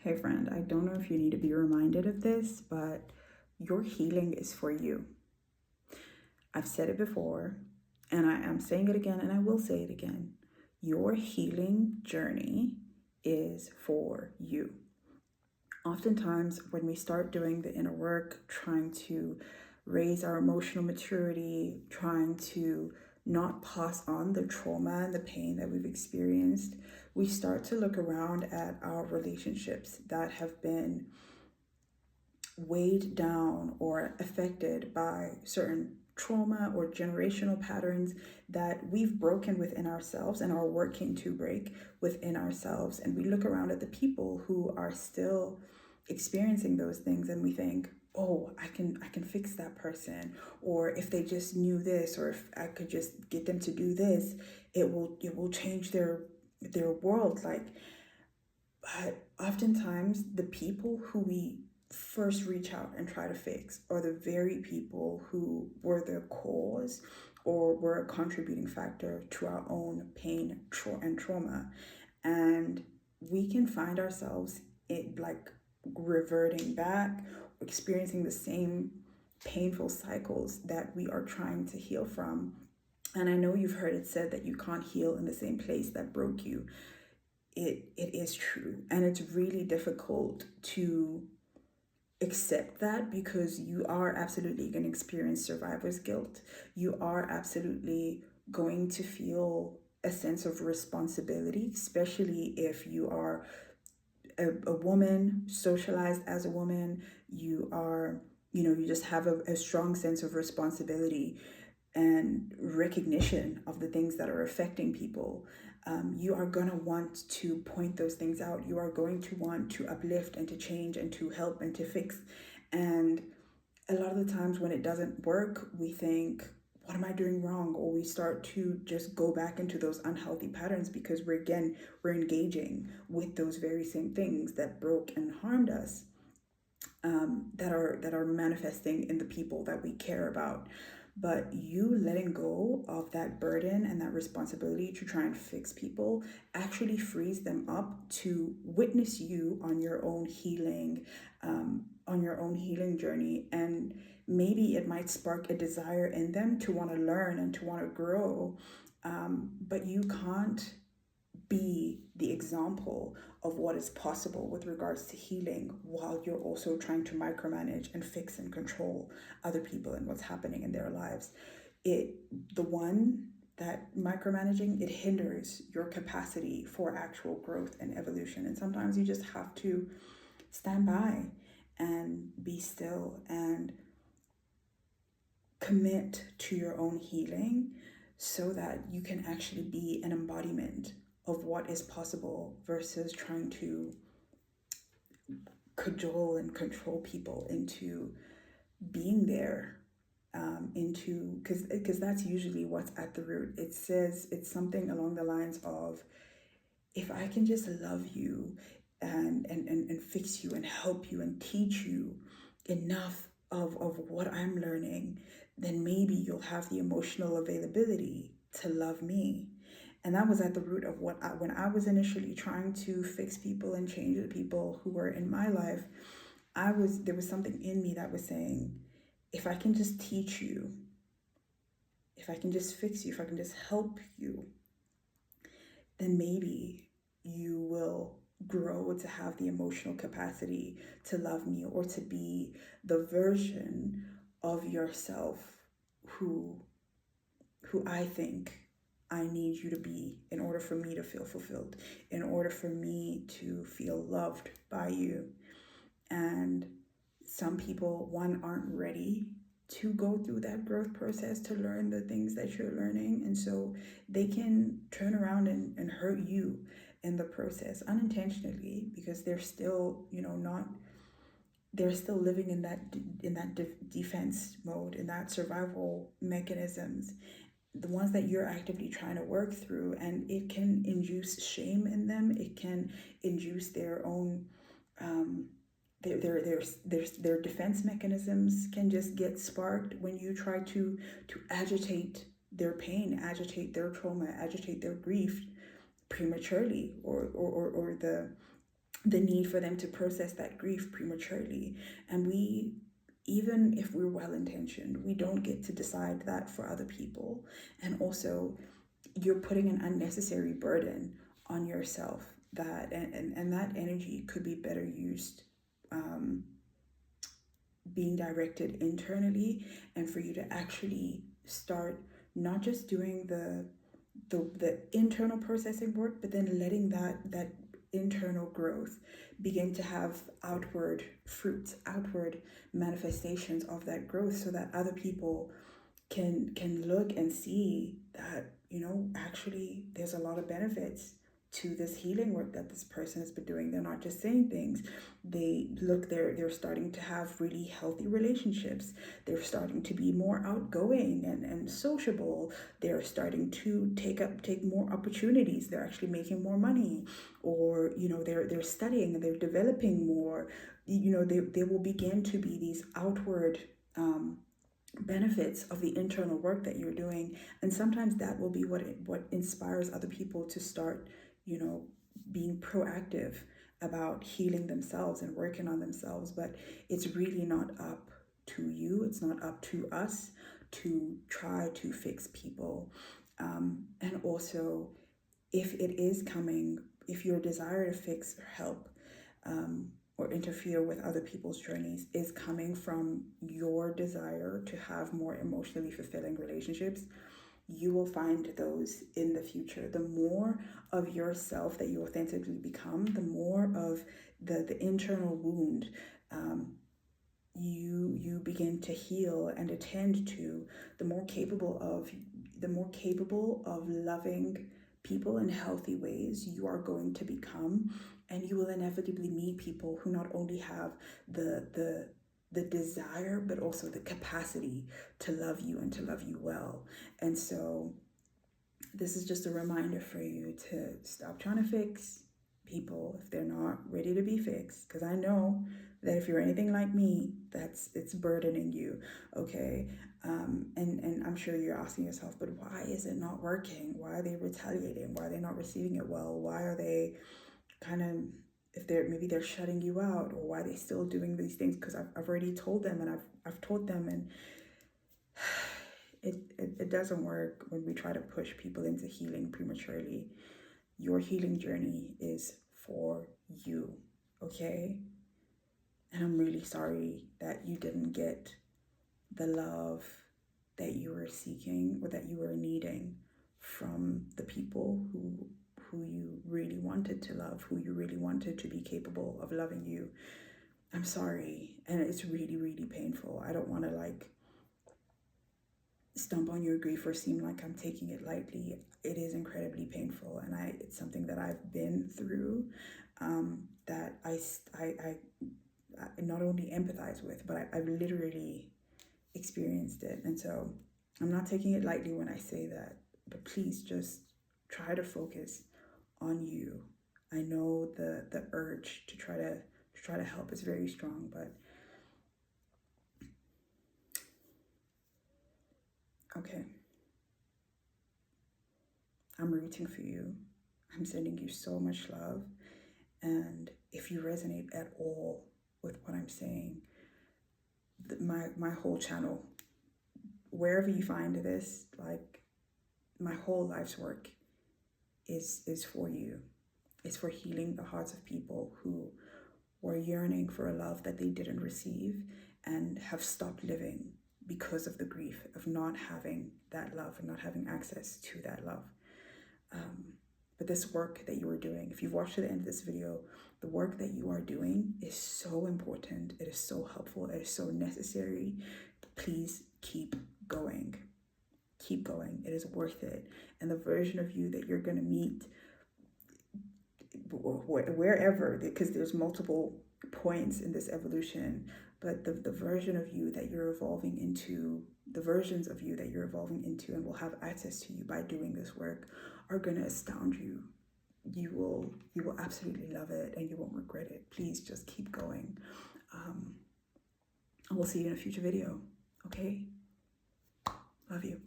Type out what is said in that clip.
Hey friend, I don't know if you need to be reminded of this, but your healing is for you. I've said it before, and I am saying it again, and I will say it again. Your healing journey is for you. Oftentimes, when we start doing the inner work, trying to raise our emotional maturity, trying to not pass on the trauma and the pain that we've experienced, we start to look around at our relationships that have been weighed down or affected by certain trauma or generational patterns that we've broken within ourselves and are working to break within ourselves. And we look around at the people who are still experiencing those things and we think, oh, I can fix that person, or if they just knew this, or if I could just get them to do this, it will change their world. But oftentimes, the people who we first reach out and try to fix are the very people who were the cause or were a contributing factor to our own pain and trauma. And we can find ourselves reverting back, experiencing the same painful cycles that we are trying to heal from. And I know you've heard it said that you can't heal in the same place that broke you. It is true, and it's really difficult to accept that because you are absolutely going to experience survivor's guilt. You are absolutely going to feel a sense of responsibility, especially if you are a woman, socialized as a woman. You are, you just have a strong sense of responsibility and recognition of the things that are affecting people. You are going to want to point those things out. You are going to want to uplift and to change and to help and to fix. And a lot of the times when it doesn't work, we think, what am I doing wrong? Or we start to just go back into those unhealthy patterns because we're engaging with those very same things that broke and harmed us, that are manifesting in the people that we care about. But you letting go of that burden and that responsibility to try and fix people actually frees them up to witness you on your own healing journey. And maybe it might spark a desire in them to want to learn and to want to grow. But you can't be the example of what is possible with regards to healing while you're also trying to micromanage and fix and control other people and what's happening in their lives. The one that micromanaging, it hinders your capacity for actual growth and evolution. And sometimes you just have to stand by and be still and commit to your own healing so that you can actually be an embodiment of what is possible versus trying to cajole and control people into being there, because that's usually what's at the root. It says it's something along the lines of, if I can just love you and fix you and help you and teach you enough of what I'm learning, then maybe you'll have the emotional availability to love me. And that was at the root of when I was initially trying to fix people and change the people who were in my life, there was something in me that was saying, if I can just teach you, if I can just fix you, if I can just help you, then maybe you will grow to have the emotional capacity to love me or to be the version of yourself who I think I need you to be in order for me to feel fulfilled, in order for me to feel loved by you. And some people, one, aren't ready to go through that growth process to learn the things that you're learning. And so they can turn around and hurt you in the process unintentionally because they're still, they're still living in that defense mode, in that survival mechanisms, the ones that you're actively trying to work through. And it can induce shame in them. It can induce their own their defense mechanisms can just get sparked when you try to agitate their pain, agitate their trauma, agitate their grief prematurely, or the need for them to process that grief prematurely. And we, even if we're well intentioned, we don't get to decide that for other people. And also, you're putting an unnecessary burden on yourself, that and that energy could be better used, being directed internally, and for you to actually start not just doing the internal processing work, but then letting that internal growth begin to have outward fruits, outward manifestations of that growth, so that other people can look and see that, actually there's a lot of benefits to this healing work that this person has been doing. They're not just saying things. They're starting to have really healthy relationships. They're starting to be more outgoing and sociable. They're starting to take more opportunities. They're actually making more money, or they're studying and they're developing more. They will begin to be these outward benefits of the internal work that you're doing. And sometimes that will be what inspires other people to start being proactive about healing themselves and working on themselves. But it's really not up to you, it's not up to us to try to fix people. And also, if it is coming, if your desire to fix or help, or interfere with other people's journeys is coming from your desire to have more emotionally fulfilling relationships, you will find those in the future. The more of yourself that you authentically become, the more of the internal wound you begin to heal and attend to, the more capable of loving people in healthy ways you are going to become. And you will inevitably meet people who not only have the desire, but also the capacity to love you and to love you well. And so this is just a reminder for you to stop trying to fix people if they're not ready to be fixed. Because I know that if you're anything like me, it's burdening you, okay? And I'm sure you're asking yourself, but why is it not working? Why are they retaliating? Why are they not receiving it well? Why are they kind of, if they're shutting you out, or why are they still doing these things? Because I've already told them, and I've taught them, and it doesn't work when we try to push people into healing prematurely. Your healing journey is for you, okay? And I'm really sorry that you didn't get the love that you were seeking or that you were needing from the people who you really wanted to love, who you really wanted to be capable of loving you. I'm sorry, and it's really, really painful. I don't want to stump on your grief or seem like I'm taking it lightly. It is incredibly painful, and it's something that I've been through, that I not only empathize with, but I've literally experienced it. And so I'm not taking it lightly when I say that, but please just try to focus on you. I know the urge to try to help is very strong, but okay. I'm rooting for you. I'm sending you so much love. And if you resonate at all with what I'm saying, my whole channel, wherever you find this, my whole life's work is for you. It's for healing the hearts of people who were yearning for a love that they didn't receive and have stopped living because of the grief of not having that love and not having access to that love. But this work that you are doing, if you've watched to the end of this video, the work that you are doing is so important. It is so helpful. It is so necessary. Please keep going. Keep going. It is worth it. And the version of you that you're going to meet wherever, because there's multiple points in this evolution, but the version of you that you're evolving into, the versions of you that you're evolving into and will have access to you by doing this work are going to astound you. You will absolutely love it, and you won't regret it. Please just keep going. And we'll see you in a future video. Okay? Love you.